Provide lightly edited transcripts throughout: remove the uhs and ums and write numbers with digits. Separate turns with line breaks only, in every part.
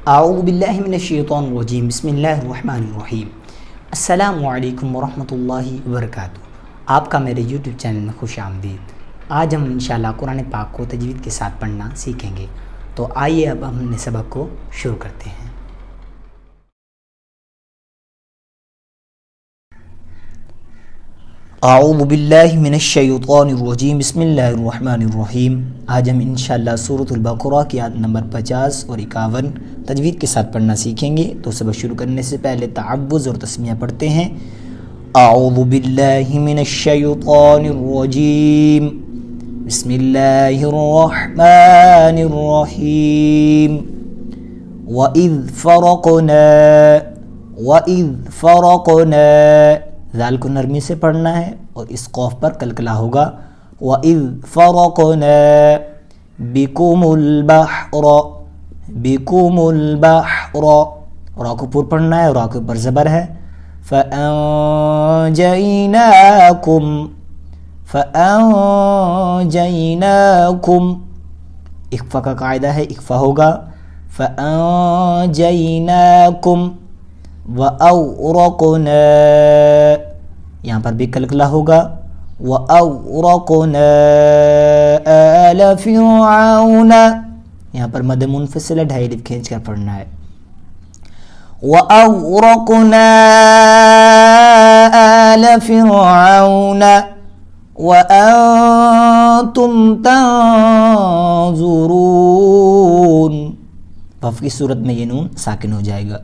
اعوذ باللہ من الشیطان الرجیم، بسم اللہ الرحمن الرحیم۔ السلام علیکم ورحمۃ اللہ وبرکاتہ۔ آپ کا میرے یوٹیوب چینل میں خوش آمدید۔ آج ہم انشاءاللہ قرآن پاک کو تجوید کے ساتھ پڑھنا سیکھیں گے، تو آئیے اب ہم نے سبق کو شروع کرتے ہیں۔ اعوذ باللہ من الشیطان الرجیم، بسم اللہ الرحمن الرحیم۔ آج ہم انشاءاللہ سورۃ البقرہ کی آیت نمبر 50 اور 51 تجوید کے ساتھ پڑھنا سیکھیں گے۔ تو سبق شروع کرنے سے پہلے تعوذ اور تسمیہ پڑھتے ہیں۔ اعوذ باللہ من الشیطان الرجیم، بسم اللہ الرحمن الرحیم۔ وَإِذْ فَرَقْنَا ذال کو نرمی سے پڑھنا ہے اور اس قوف پر کلکلا ہوگا۔ وَإِذْ فَرَقْنَا بِكُمُ الْبَحْرَ را کو پر پڑھنا ہے اور را کے اوپر زبر ہے۔ فَأَنْجَيْنَاكُمْ اخفا کا قاعدہ ہے، اخفا ہوگا۔ فَأَنْجَيْنَاكُمْ وَأَوْرَقْنَا یہاں پر بھی کلکلا ہوگا۔ وَأَوْرَقْنَا آلَ فِرْعَوْنَ یہاں پر مد منفصل ہے، ڈھائی الف کھینچ کر پڑھنا ہے۔ وَأَوْرَقْنَا آلَ فِرْعَوْنَ وَأَنْتُمْ تَنْظُرُونَ وقف کی صورت میں یہ نون ساکن ہو جائے گا۔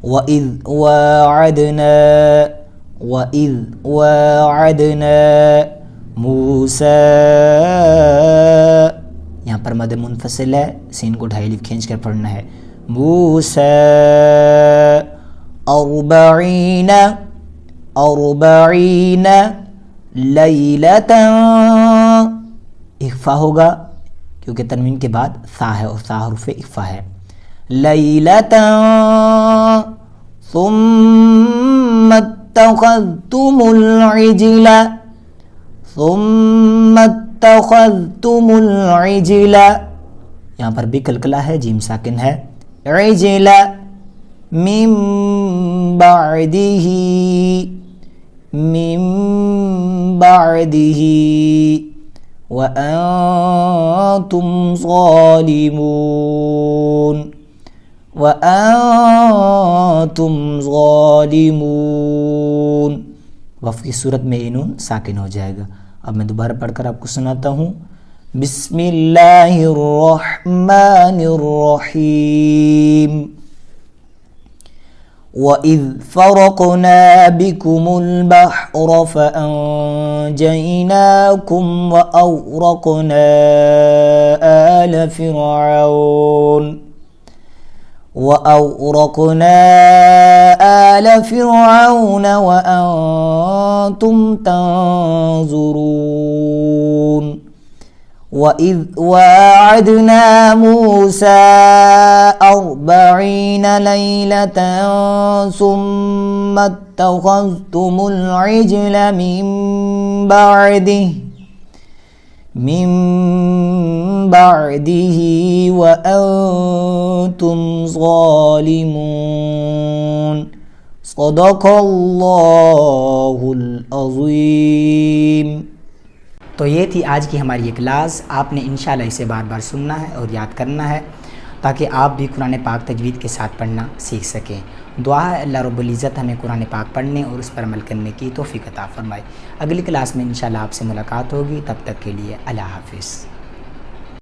وَإِذْ وَاعَدْنَا مُوسَىٰ یہاں پر مد منفصل ہے، سین کو ڈھائی الف کھینچ کر پڑھنا ہے۔ مُوسَىٰ أَرْبَعِينَ لَيْلَةً اخفا ہوگا کیونکہ تنوین کے بعد ثا ہے اور ثا حرف اخفا ہے۔ لَيْلَةً ثُمَّ اتَّخَذْتُمُ الْعِجْلَ یہاں پر بھی کلکلا ہے، جیم ساکن ہے۔ عِجْلَ مِن بَعْدِهِ وَأَنْتُمْ ظَالِمُونَ وقف کی صورت میں یہ نون ساکن ہو جائے گا۔ اب میں دوبارہ پڑھ کر آپ کو سناتا ہوں۔ بسم اللہ الرحمن الرحیم۔ وَإِذْ فَرَقْنَا بِكُمُ الْبَحْرَ فَأَنْجَيْنَاكُمْ وَأَوْرَقْنَا آلَ فِرْعَوْنَ وَأَنْتُمْ تَنْظُرُونَ وَإِذْ وَاعَدْنَا مُوسَىٰ 40 لَيْلَةً ثُمَّ اتَّخَذْتُمُ الْعِجْلَ مِن بَعْدِهِ وَأَنْتُمْ ظَالِمُونَ صدق اللہ العظیم۔ تو یہ تھی آج کی ہماری یہ کلاس۔ آپ نے انشاءاللہ اسے بار بار سننا ہے اور یاد کرنا ہے تاکہ آپ بھی قرآن پاک تجوید کے ساتھ پڑھنا سیکھ سکیں۔ دعا ہے اللہ رب العزت ہمیں قرآن پاک پڑھنے اور اس پر عمل کرنے کی توفیق عطا فرمائے۔ اگلی کلاس میں انشاءاللہ آپ سے ملاقات ہوگی، تب تک کے لیے اللہ حافظ۔